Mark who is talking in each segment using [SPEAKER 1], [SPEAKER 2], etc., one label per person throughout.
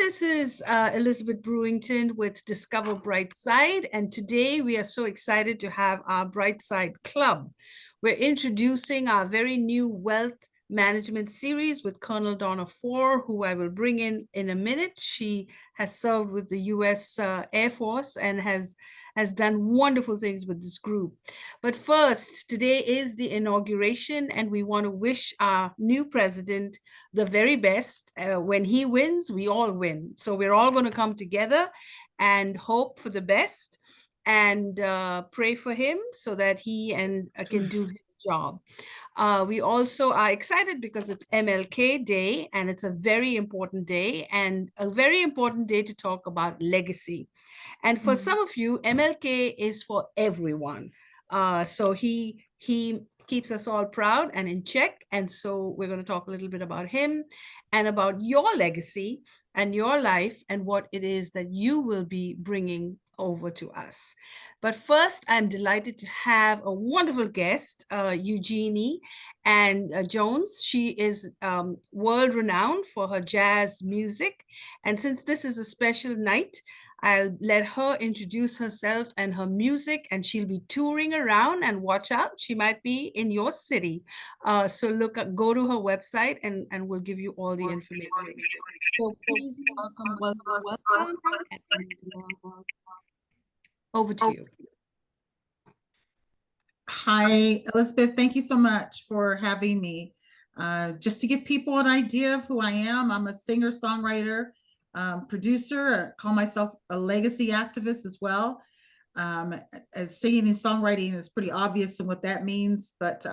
[SPEAKER 1] this is Elizabeth Brewington with Discover Bright Side, and today we are so excited to have our Bright Side Club. We're introducing our very new wealth management series with Colonel Donna Fore, who I will bring in a minute. She has served with the U.S. Air Force and has done wonderful things with this group. But first, today is the inauguration, and we want to wish our new president the very best. When he wins, we all win. So we're all going to come together and hope for the best and pray for him so that he can do his job. We also are excited because it's MLK Day, and it's a very important day, and a very important day to talk about legacy. And for some of you, MLK is for everyone. So he keeps us all proud and in check. And so we're going to talk a little bit about him and about your legacy and your life and what it is that you will be bringing over to us. But first, I'm delighted to have a wonderful guest, Eugenie and Jones. She is world renowned for her jazz music. And since this is a special night, I'll let her introduce herself and her music, and she'll be touring around, and watch out, she might be in your city. So go to her website and we'll give you all the information. So please welcome, and over to you.
[SPEAKER 2] Hi, Elizabeth. Thank you so much for having me. Just to give people an idea of who I am, I'm a singer-songwriter, producer. I call myself a legacy activist as well. Singing and songwriting is pretty obvious in what that means, but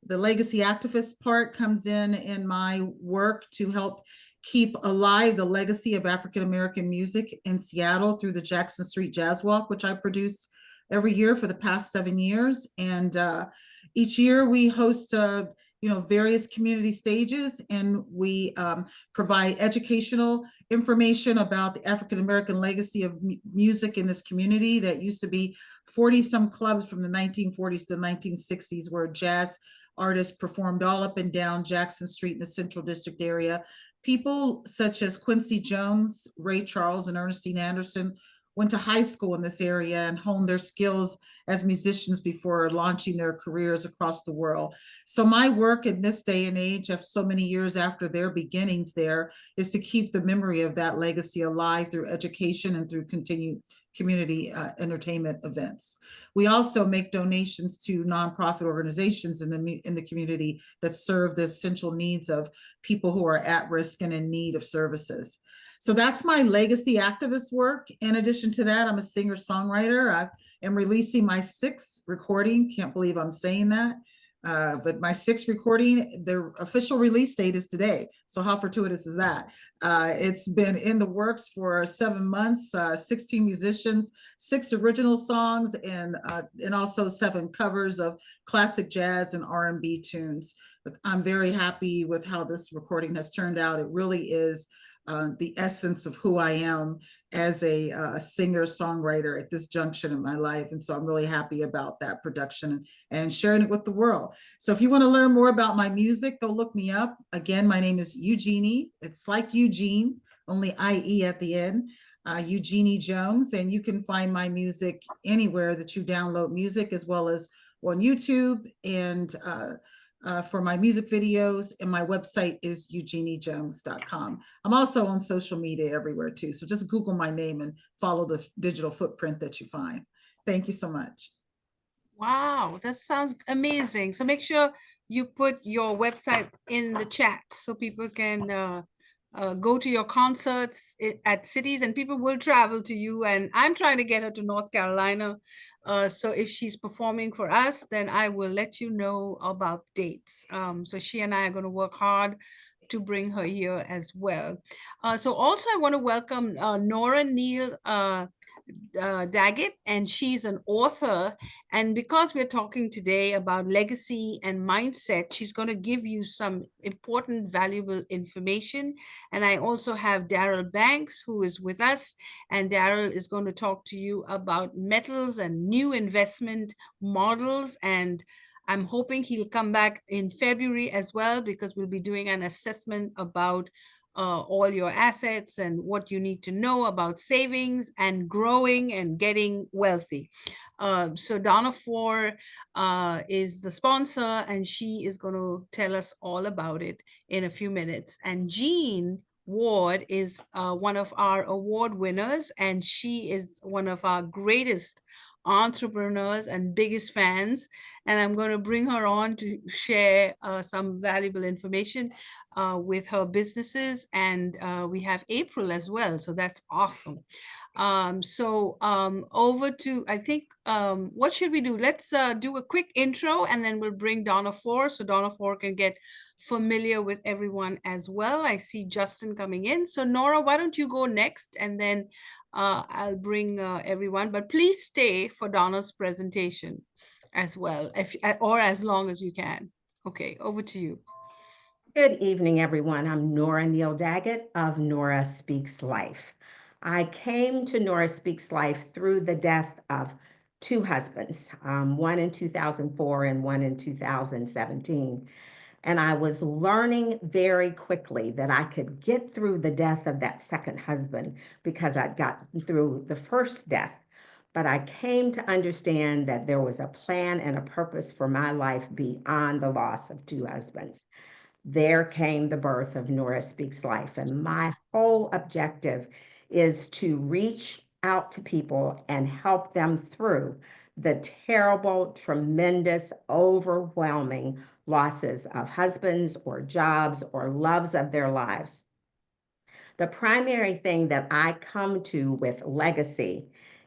[SPEAKER 2] the legacy activist part comes in my work to help keep alive the legacy of African-American music in Seattle through the Jackson Street Jazz Walk, which I produce every year for the past 7 years. And each year we host various community stages, and we provide educational information about the African-American legacy of music in this community that used to be 40-some clubs from the 1940s to the 1960s, where jazz artists performed all up and down Jackson Street in the Central District area. People such as Quincy Jones, Ray Charles, and Ernestine Anderson went to high school in this area and honed their skills as musicians before launching their careers across the world. So my work in this day and age, of so many years after their beginnings there, is to keep the memory of that legacy alive through education and through continued community entertainment events. We also make donations to nonprofit organizations in the community that serve the essential needs of people who are at risk and in need of services. So that's my legacy activist work. In addition to that, I'm a singer-songwriter. I am releasing my 6th recording. Can't believe I'm saying that. But my 6th recording, the official release date is today. So how fortuitous is that? It's been in the works for 7 months, 16 musicians, 6 original songs, and also 7 covers of classic jazz and R&B tunes. But I'm very happy with how this recording has turned out. It really is the essence of who I am as a singer-songwriter at this junction in my life. And so I'm really happy about that production and sharing it with the world. So if you want to learn more about my music, go look me up. Again, my name is Eugenie. It's like Eugene, only IE at the end. Eugenie Jones, and you can find my music anywhere that you download music, as well as on YouTube, and for my music videos, and my website is eugeniejones.com. I'm also on social media everywhere too. So just Google my name and follow the digital footprint that you find. Thank you so much.
[SPEAKER 1] Wow, that sounds amazing. So make sure you put your website in the chat so people can go to your concerts at cities, and people will travel to you. And I'm trying to get her to North Carolina. So if she's performing for us, then I will let you know about dates. So she and I are going to work hard to bring her here as well. So also I want to welcome Nora Neal Daggett, and she's an author. And because we're talking today about legacy and mindset, she's going to give you some important, valuable information. And I also have Daryl Banks, who is with us, and Daryl is going to talk to you about metals and new investment models. And I'm hoping he'll come back in February as well, because we'll be doing an assessment about all your assets and what you need to know about savings and growing and getting wealthy. So Donna Four is the sponsor, and she is going to tell us all about it in a few minutes. And Jean Ward is one of our award winners, and she is one of our greatest entrepreneurs and biggest fans. And I'm going to bring her on to share some valuable information with her businesses. And we have April as well. So that's awesome. Over to, I think, what should we do? Let's do a quick intro, and then we'll bring Donna Four so Donna Four can get familiar with everyone as well. I see Justin coming in. So Nora, why don't you go next, and then I'll bring everyone, but please stay for Donna's presentation as well, or as long as you can. Okay, over to you.
[SPEAKER 3] Good evening, everyone. I'm Nora Neal Daggett of Nora Speaks Life. I came to Nora Speaks Life through the death of two husbands, one in 2004 and one in 2017. And I was learning very quickly that I could get through the death of that second husband because I'd gotten through the first death. But I came to understand that there was a plan and a purpose for my life beyond the loss of two husbands. There came the birth of Nora Speaks Life. And my whole objective is to reach out to people and help them through the terrible, tremendous, overwhelming losses of husbands or jobs or loves of their lives. The primary thing that I come to with legacy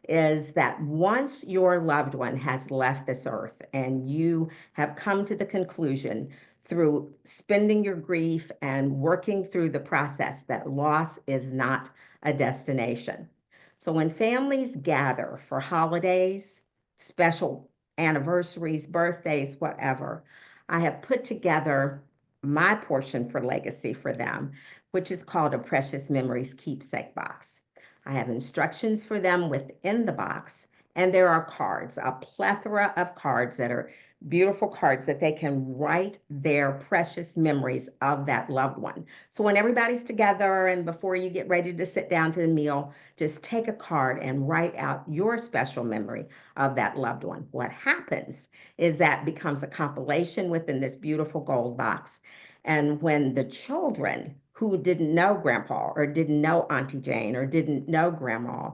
[SPEAKER 3] is that once your loved one has left this earth and you have come to the conclusion through spending your grief and working through the process that loss is not a destination. So when families gather for holidays, special anniversaries, birthdays, whatever, I have put together my portion for legacy for them, which is called a Precious Memories Keepsake Box. I have instructions for them within the box, and there are cards, a plethora of cards that are beautiful cards that they can write their precious memories of that loved one. So when everybody's together and before you get ready to sit down to the meal, just take a card and write out your special memory of that loved one. What happens is that becomes a compilation within this beautiful gold box. And when the children who didn't know Grandpa or didn't know Auntie Jane or didn't know Grandma,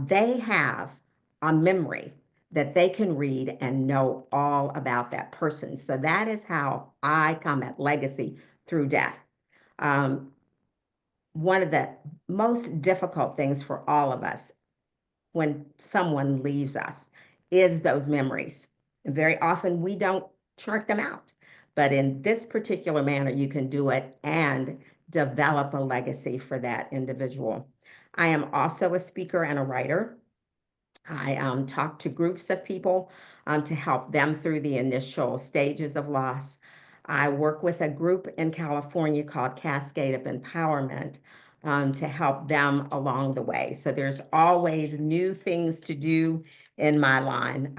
[SPEAKER 3] they have a memory that they can read and know all about that person. So that is how I come at legacy through death. One of the most difficult things for all of us when someone leaves us is those memories. And very often we don't chart them out. But in this particular manner, you can do it and develop a legacy for that individual. I am also a speaker and a writer. I talk to groups of people to help them through the initial stages of loss. I work with a group in California called Cascade of Empowerment to help them along the way. So there's always new things to do in my line.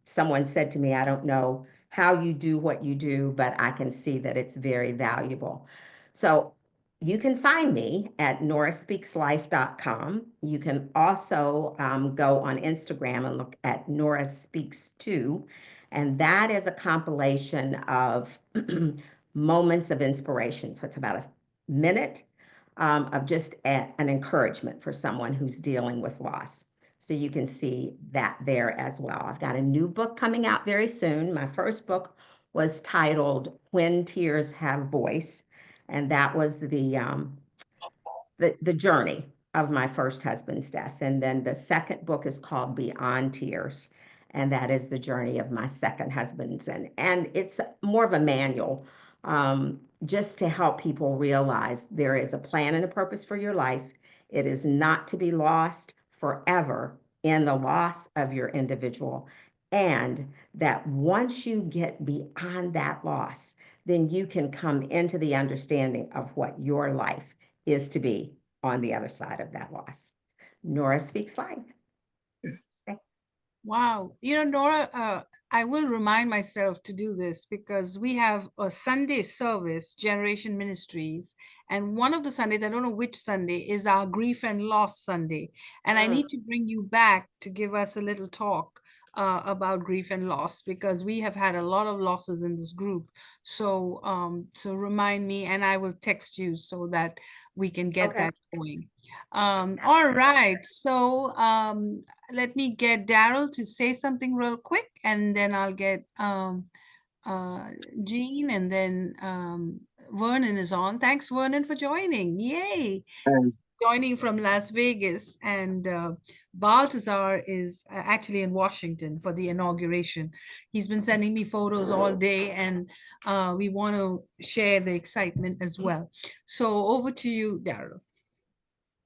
[SPEAKER 3] Someone said to me, I don't know how you do what you do, but I can see that it's very valuable. So you can find me at noraspeakslife.com. You can also go on Instagram and look at Nora Speaks 2, and that is a compilation of moments of inspiration. So it's about a minute of just an encouragement for someone who's dealing with loss. So you can see that there as well. I've got a new book coming out very soon. My first book was titled When Tears Have Voice. And that was the journey of my first husband's death. And then the second book is called Beyond Tears. And that is the journey of my second husband's. And it's more of a manual just to help people realize there is a plan and a purpose for your life. It is not to be lost forever in the loss of your individual. And that once you get beyond that loss, then you can come into the understanding of what your life is to be on the other side of that loss. Nora Speaks Life.
[SPEAKER 1] Wow. You know, Nora, I will remind myself to do this because we have a Sunday service, Generation Ministries, and one of the Sundays, I don't know which Sunday, is our Grief and Loss Sunday. And I need to bring you back to give us a little talk about grief and loss because we have had a lot of losses in this group. So, so remind me, and I will text you so that we can get
[SPEAKER 3] Okay.
[SPEAKER 1] that going. All right. So, let me get Daryl to say something real quick, and then I'll get Jean, and then Vernon is on. Thanks, Vernon, for joining. Yay! Joining from Las Vegas, and Baltazar is actually in Washington for the inauguration. He's been sending me photos all day, and we want to share the excitement as well. So over to you, Daryl.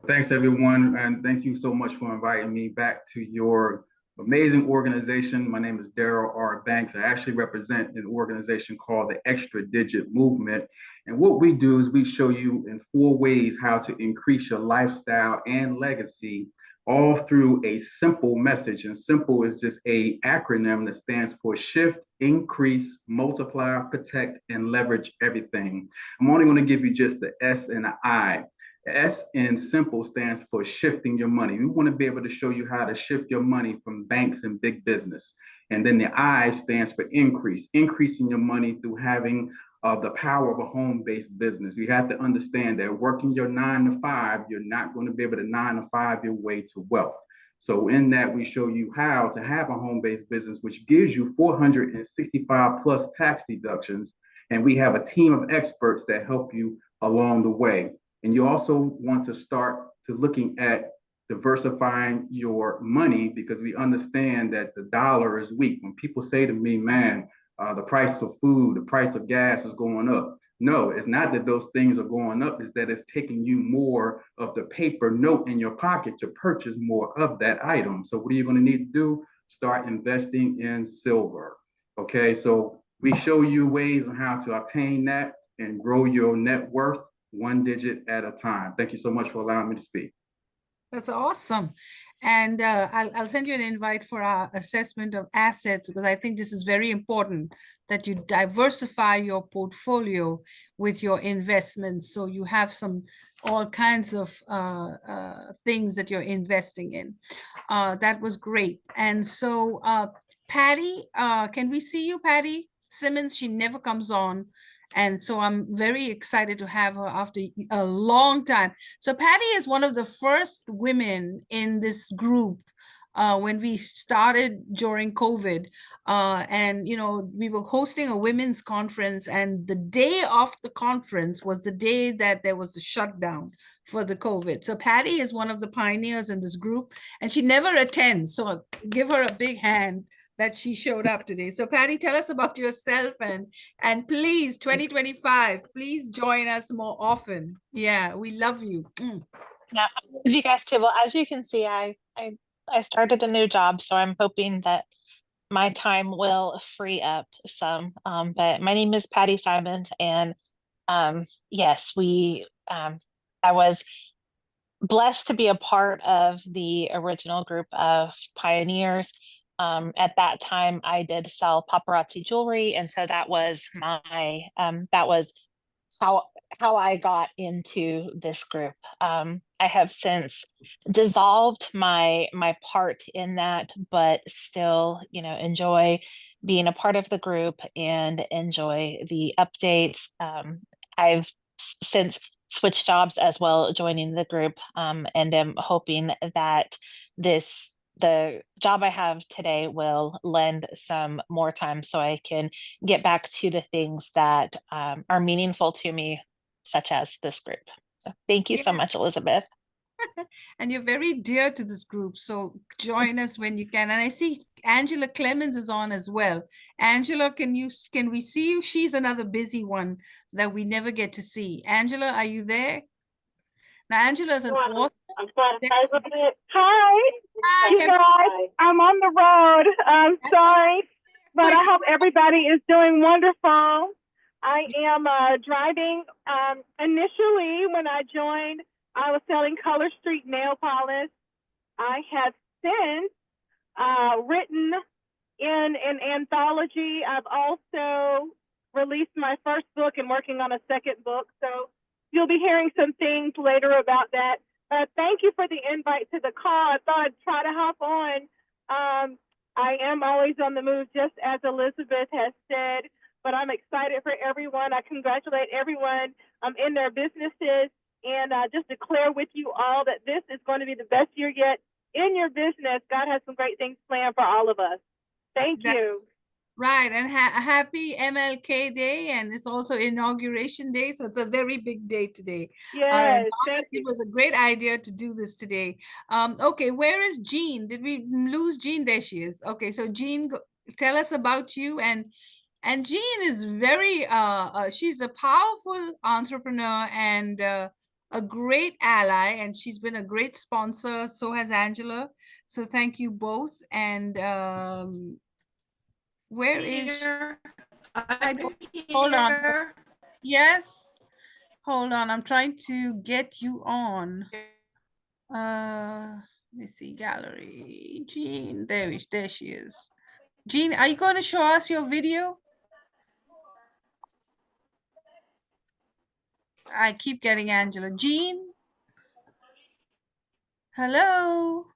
[SPEAKER 4] Thanks, everyone, and thank you so much for inviting me back to your amazing organization. My name is Daryl R. Banks. I actually represent an organization called the Extra Digit Movement. And what we do is we show you in 4 ways how to increase your lifestyle and legacy, all through a simple message. And simple is just an acronym that stands for shift, increase, multiply, protect, and leverage everything. I'm only going to give you just the S and the I. S in simple stands for shifting your money. We want to be able to show you how to shift your money from banks and big business. And then the I stands for increase, increasing your money through having the power of a home-based business. You have to understand that working your 9 to 5, you're not going to be able to 9 to 5 your way to wealth. So in that, we show you how to have a home-based business, which gives you 465 plus tax deductions. And we have a team of experts that help you along the way. And you also want to start to looking at diversifying your money because we understand that the dollar is weak. When people say to me, man, the price of food, the price of gas is going up. No, it's not that those things are going up, it's that it's taking you more of the paper note in your pocket to purchase more of that item. So what are you going to need to do? Start investing in silver. Okay, so we show you ways on how to obtain that and grow your net worth 1 digit at a time. Thank you so much for allowing me to speak.
[SPEAKER 1] That's awesome. And I'll send you an invite for our assessment of assets because I think this is very important that you diversify your portfolio with your investments. So you have all kinds of things that you're investing in. That was great. And so Patty, can we see you, Patty Simmons? She never comes on. And so I'm very excited to have her after a long time. So Patty is one of the first women in this group when we started during COVID. And, you know, we were hosting a women's conference, and the day of the conference was the day that there was the shutdown for the COVID. So Patty is one of the pioneers in this group, and she never attends. So give her a big hand that she showed up today. So Patty, tell us about yourself, and please 2025, please join us more often. Yeah, we love you.
[SPEAKER 5] Yeah, you guys too. Well, as you can see, I started a new job, so I'm hoping that my time will free up some. But my name is Patty Simons, and yes, I was blessed to be a part of the original group of pioneers. At that time, I did sell paparazzi jewelry, and so that was my that was how I got into this group. I have since dissolved my part in that, but still, you know, enjoy being a part of the group and enjoy the updates. I've since switched jobs as well, joining the group, and am hoping that the job I have today will lend some more time so I can get back to the things that are meaningful to me, such as this group. So thank you so much, Elizabeth.
[SPEAKER 1] And you're very dear to this group, so join us when you can. And I see Angela Clemens is on as well. Angela, can we see you? She's another busy one that we never get to see. Angela, are you there? Now, Angela is an author.
[SPEAKER 6] Hi, you guys. I'm on the road. I'm sorry, but I hope everybody is doing wonderful. I am driving. Initially, when I joined, I was selling Color Street nail polish. I have since written in an anthology. I've also released my first book and working on a second book. So you'll be hearing some things later about that. Thank you for the invite to the call. I thought I'd try to hop on. I am always on the move, just as Elizabeth has said, but I'm excited for everyone. I congratulate everyone in their businesses, and just declare with you all that this is going to be the best year yet in your business. God has some great things planned for all of us. Thank
[SPEAKER 1] That's
[SPEAKER 6] you.
[SPEAKER 1] right, and happy MLK Day, and it's also Inauguration Day, so it's a very big day today.
[SPEAKER 6] Yes,
[SPEAKER 1] Donna,
[SPEAKER 6] thank
[SPEAKER 1] it
[SPEAKER 6] you.
[SPEAKER 1] was a great idea to do this today. Okay, where is Jean? Did we lose Jean? There she is. Okay, so Jean, tell us about you. And Jean is very she's a powerful entrepreneur and a great ally, and she's been a great sponsor. So has Angela. So thank you both. And where is I don't hold on. Yes. Hold on. I'm trying to get you on. Let me see gallery. Jean. There she is. Jean, are you going to show us your video? I keep getting Angela. Jean? Hello?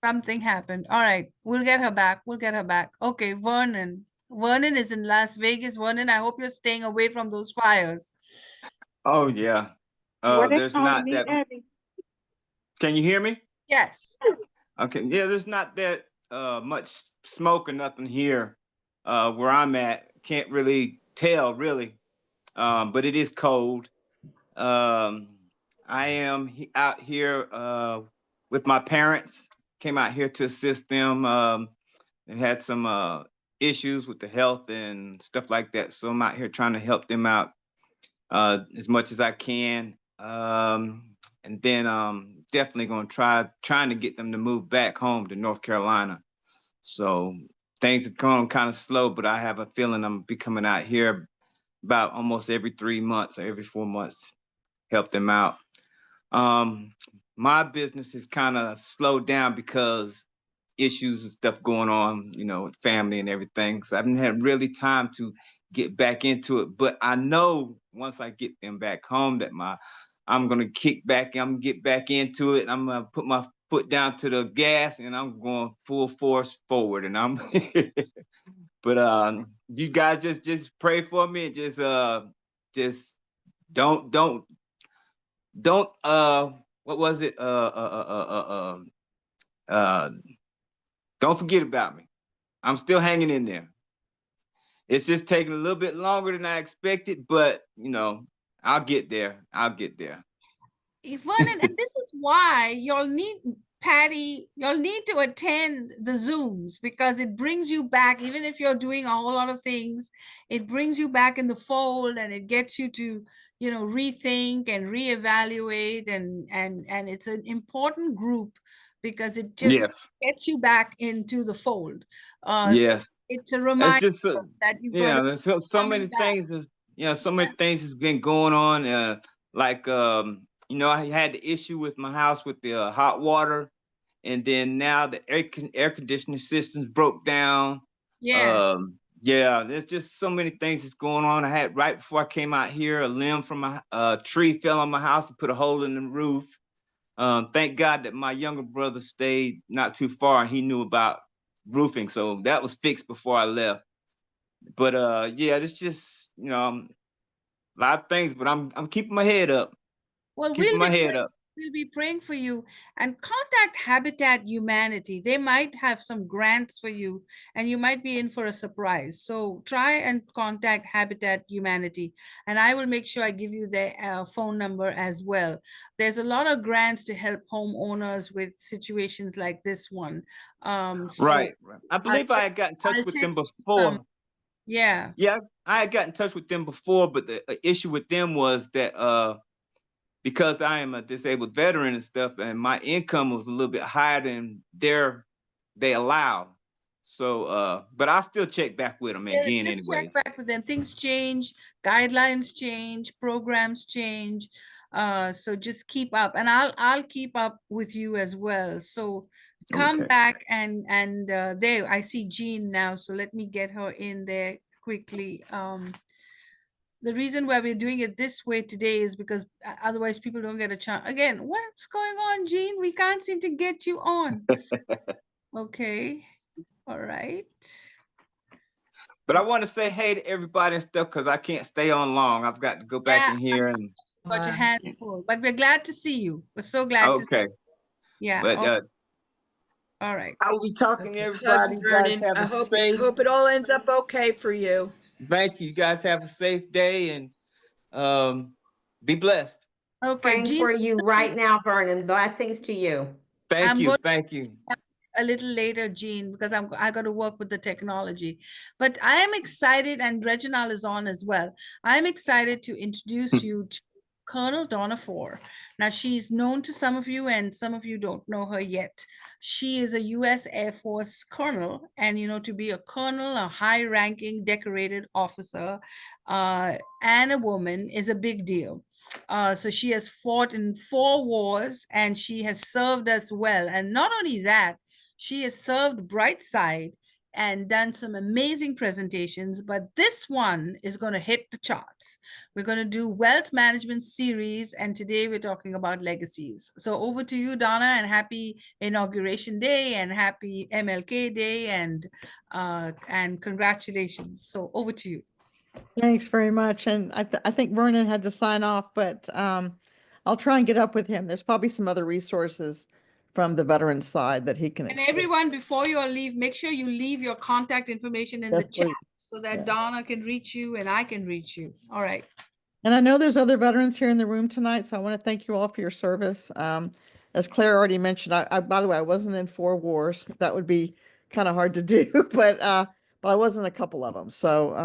[SPEAKER 1] Something happened. All right. We'll get her back. We'll get her back. Okay, Vernon. Vernon is in Las Vegas. Vernon, I hope you're staying away from those fires.
[SPEAKER 7] Oh yeah.
[SPEAKER 6] Where they
[SPEAKER 7] There's
[SPEAKER 6] calling
[SPEAKER 7] not
[SPEAKER 6] me
[SPEAKER 7] that.
[SPEAKER 6] Abby?
[SPEAKER 7] Can you hear me?
[SPEAKER 1] Yes.
[SPEAKER 7] Okay. Yeah, there's not that much smoke or nothing here where I'm at. Can't really tell really. But it is cold. I am out here with my parents. Came out here to assist them. They had some issues with the health and stuff like that. So I'm out here trying to help them out as much as I can. And then definitely going to trying to get them to move back home to North Carolina. So things are going kind of slow, but I have a feeling I'm be coming out here about almost every 3 months or every 4 months, help them out. My business is kind of slowed down because issues and stuff going on, with family and everything. So I haven't had really time to get back into it. But I know once I get them back home that I'm gonna get back into it. I'm gonna put my foot down to the gas and I'm going full force forward. And I'm but you guys just pray for me and just don't what was it? Don't forget about me. I'm still hanging in there. It's just taking a little bit longer than I expected, but I'll get there.
[SPEAKER 1] Vernon, and this is why you'll need, Patty, you'll need to attend the Zooms because it brings you back, even if you're doing a whole lot of things, it brings you back in the fold and it gets you to, rethink and reevaluate and it's an important group because it just
[SPEAKER 7] Yes.
[SPEAKER 1] gets you back into the fold.
[SPEAKER 7] Yes.
[SPEAKER 1] So it's a
[SPEAKER 7] It's
[SPEAKER 1] reminder
[SPEAKER 7] just
[SPEAKER 1] that you've got to
[SPEAKER 7] there's so
[SPEAKER 1] coming
[SPEAKER 7] many
[SPEAKER 1] back.
[SPEAKER 7] things. So many things has been going on. Like I had the issue with my house with the hot water, and then now the air conditioning systems broke down.
[SPEAKER 1] Yeah.
[SPEAKER 7] There's just so many things that's going on. I had right before I came out here, a limb from my tree fell on my house and put a hole in the roof. Thank God that my younger brother stayed not too far and he knew about roofing, so that was fixed before I left. But it's just a lot of things, but I'm keeping my head up.
[SPEAKER 1] Well,
[SPEAKER 7] Keeping my head up.
[SPEAKER 1] we'll be praying for you and contact Habitat Humanity. They might have some grants for you and you might be in for a surprise. So try and contact Habitat Humanity and I will make sure I give you their phone number as well. There's a lot of grants to help homeowners with situations like this one.
[SPEAKER 7] Right. I believe I had got in touch
[SPEAKER 1] I'll
[SPEAKER 7] with them
[SPEAKER 1] text you some.
[SPEAKER 7] before.
[SPEAKER 1] Yeah.
[SPEAKER 7] Yeah, I had got in touch with them before, but the issue with them was that because I am a disabled veteran and stuff, and my income was a little bit higher than they allow. So, but I'll still check back with them again
[SPEAKER 1] Just
[SPEAKER 7] anyways.
[SPEAKER 1] check back with them. Things change, guidelines change, programs change. So just keep up, and I'll keep up with you as well. So come
[SPEAKER 7] Okay.
[SPEAKER 1] back and there, I see Jean now, so let me get her in there quickly. The reason why we're doing it this way today is because otherwise people don't get a chance. Again, what's going on, Jean? We can't seem to get you on. Okay, all right.
[SPEAKER 7] But I want to say hey to everybody and stuff because I can't stay on long. I've got to go back
[SPEAKER 1] Yeah,
[SPEAKER 7] in here and
[SPEAKER 1] got your hands full, but we're glad to see you. We're so glad to see
[SPEAKER 7] okay.
[SPEAKER 1] Yeah,
[SPEAKER 7] But
[SPEAKER 1] all right.
[SPEAKER 7] I will be talking to
[SPEAKER 8] Okay.
[SPEAKER 7] everybody.
[SPEAKER 8] Hugs,
[SPEAKER 7] You guys
[SPEAKER 8] Vernon.
[SPEAKER 7] have
[SPEAKER 8] I
[SPEAKER 7] a
[SPEAKER 8] hope
[SPEAKER 7] safe.
[SPEAKER 8] it all ends up okay for you.
[SPEAKER 7] Thank you. You guys have a safe day and be blessed.
[SPEAKER 1] Okay,
[SPEAKER 3] Praying
[SPEAKER 1] Jean,
[SPEAKER 3] for you right now, Vernon. Blessings to you.
[SPEAKER 7] Thank
[SPEAKER 1] I'm
[SPEAKER 7] you.
[SPEAKER 1] going
[SPEAKER 7] Thank you.
[SPEAKER 1] a little later, Jean, because I got to work with the technology. But I am excited, and Reginald is on as well. I'm excited to introduce you to Colonel Donna Ford. Now, she's known to some of you, and some of you don't know her yet. She is a U.S. Air Force colonel, and to be a colonel, a high-ranking, decorated officer, and a woman is a big deal. So she has fought in 4 wars, and she has served us well. And not only that, she has served Brightside and done some amazing presentations, but this one is going to hit the charts. We're going to do wealth management series, and today we're talking about legacies. So over to you, Donna, and happy Inauguration Day and happy MLK Day, and congratulations. So over to you.
[SPEAKER 9] Thanks very much. And I think Vernon had to sign off, but I'll try and get up with him. There's probably some other resources from the veterans side that he can
[SPEAKER 1] And
[SPEAKER 9] explain.
[SPEAKER 1] everyone, before you all leave, make sure you leave your contact information in the
[SPEAKER 9] Yes,
[SPEAKER 1] chat
[SPEAKER 9] please.
[SPEAKER 1] so that
[SPEAKER 9] Yeah.
[SPEAKER 1] Donna can reach you and I can reach you. All right.
[SPEAKER 9] And I know there's other veterans here in the room tonight, so I want to thank you all for your service. As Claire already mentioned, I by the way, I wasn't in 4 wars. That would be kind of hard to do, but I was in a couple of them. So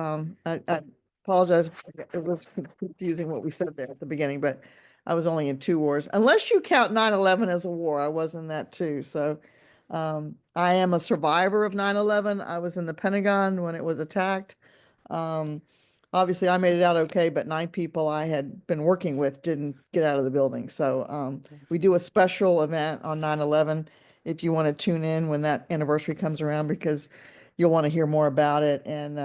[SPEAKER 9] I apologize. It was confusing what we said there at the beginning, but I was only in 2 wars. Unless you count 9/11 as a war, I was in that too. So I am a survivor of 9/11. I was in the Pentagon when it was attacked. Obviously I made it out okay, but 9 people I had been working with didn't get out of the building. So we do a special event on 9/11 if you want to tune in when that anniversary comes around, because you'll want to hear more about it. And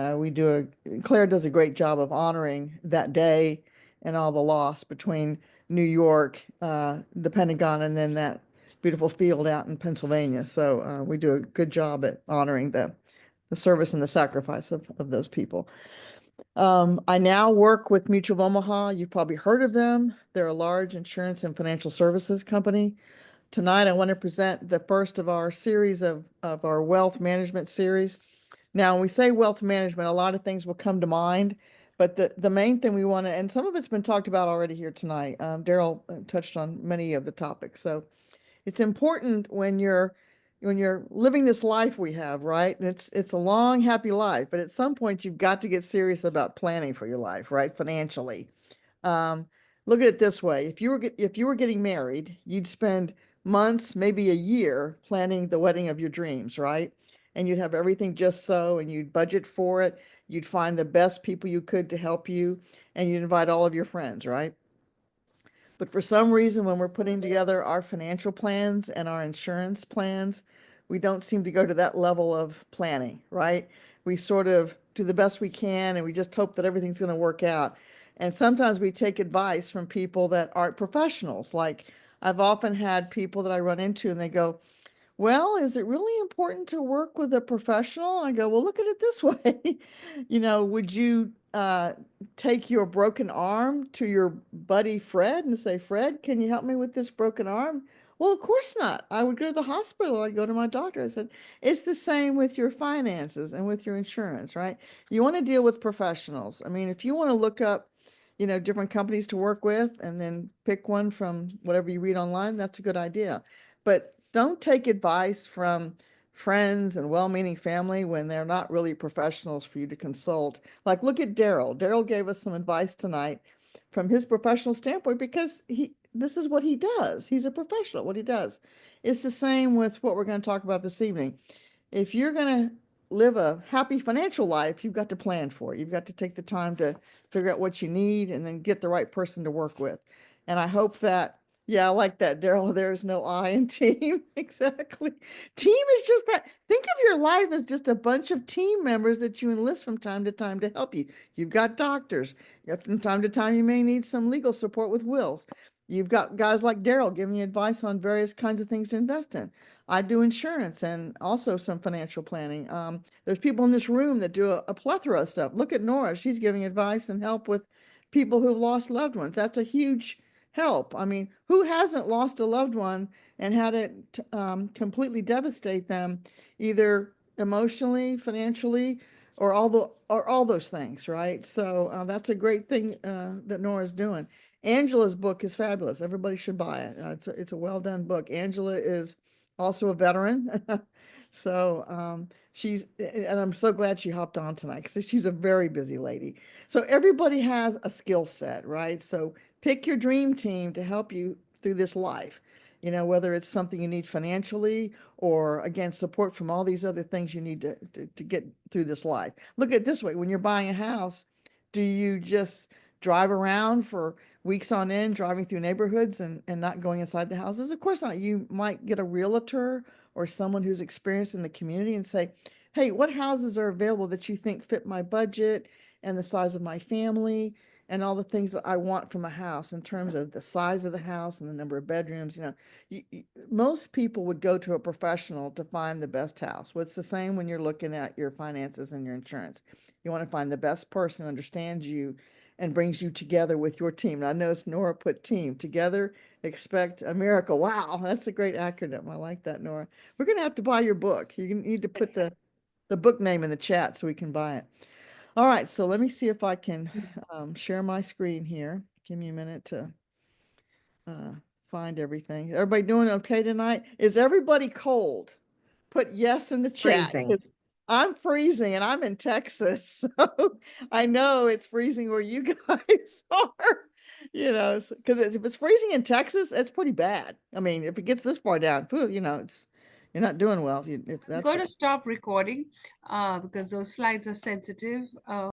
[SPEAKER 9] Claire does a great job of honoring that day and all the loss between New York, the Pentagon, and then that beautiful field out in Pennsylvania. So we do a good job at honoring the service and the sacrifice of those people. I now work with Mutual of Omaha. You've probably heard of them. They're a large insurance and financial services company. Tonight, I want to present the first of our series of our wealth management series. Now, when we say wealth management, a lot of things will come to mind, but the main thing we want to, and some of it's been talked about already here tonight. Daryl touched on many of the topics. So it's important when you're living this life we have, right? And it's a long, happy life, but at some point you've got to get serious about planning for your life, right? Financially. Look at it this way. If you were getting married, you'd spend months, maybe a year, planning the wedding of your dreams, right? And you'd have everything just so, and you'd budget for it. You'd find the best people you could to help you, and you'd invite all of your friends, right? But for some reason, when we're putting together our financial plans and our insurance plans, we don't seem to go to that level of planning, right? We sort of do the best we can and we just hope that everything's going to work out. And sometimes we take advice from people that aren't professionals. Like I've often had people that I run into and they go, well, is it really important to work with a professional? And I go, well, look at it this way. Would you take your broken arm to your buddy Fred and say, Fred, can you help me with this broken arm? Well, of course not. I would go to the hospital. I'd go to my doctor. I said, it's the same with your finances and with your insurance, right? You want to deal with professionals. I mean, if you want to look up, different companies to work with and then pick one from whatever you read online, that's a good idea. But don't take advice from friends and well-meaning family when they're not really professionals for you to consult. Like, look at Daryl. Daryl gave us some advice tonight from his professional standpoint because this is what he does. He's a professional at what he does. It's the same with what we're going to talk about this evening. If you're going to live a happy financial life, you've got to plan for it. You've got to take the time to figure out what you need and then get the right person to work with. And I hope that Yeah, I like that, Daryl. There's no I in team. Exactly. Team is just that. Think of your life as just a bunch of team members that you enlist from time to time to help you. You've got doctors. From time to time, you may need some legal support with wills. You've got guys like Daryl giving you advice on various kinds of things to invest in. I do insurance and also some financial planning. There's people in this room that do a plethora of stuff. Look at Nora. She's giving advice and help with people who've lost loved ones. That's a huge help. I mean, who hasn't lost a loved one and had it completely devastate them, either emotionally, financially, or all those things, right? So that's a great thing that Nora's doing. Angela's book is fabulous. Everybody should buy it. It's a well done book. Angela is also a veteran. So and I'm so glad she hopped on tonight because she's a very busy lady. So everybody has a skill set, right? So pick your dream team to help you through this life. You know, whether it's something you need financially or again, support from all these other things you need to get through this life. Look at it this way. When you're buying a house, do you just drive around for weeks on end, driving through neighborhoods and not going inside the houses? Of course not. You might get a realtor or someone who's experienced in the community and say, hey, what houses are available that you think fit my budget and the size of my family and all the things that I want from a house in terms of the size of the house and the number of bedrooms? You know, most people would go to a professional to find the best house. Well, it's the same when you're looking at your finances and your insurance. You want to find the best person who understands you and brings you together with your team. And I noticed Nora put team together, expect a miracle. Wow, that's a great acronym. I like that, Nora. We're going to have to buy your book. You need to put the book name in the chat so we can buy it. All right, so let me see if I can share my screen here. Give me a minute to find everything. Everybody doing okay tonight? Is everybody cold? Put yes in the chat.
[SPEAKER 3] Freezing.
[SPEAKER 9] I'm freezing and I'm in Texas. So I know it's freezing where you guys are, you know, because if it's freezing in Texas, it's pretty bad. I mean, if it gets this far down, you know, you're not doing well. If
[SPEAKER 1] I'm
[SPEAKER 9] that's
[SPEAKER 1] going to stop recording because those slides are sensitive.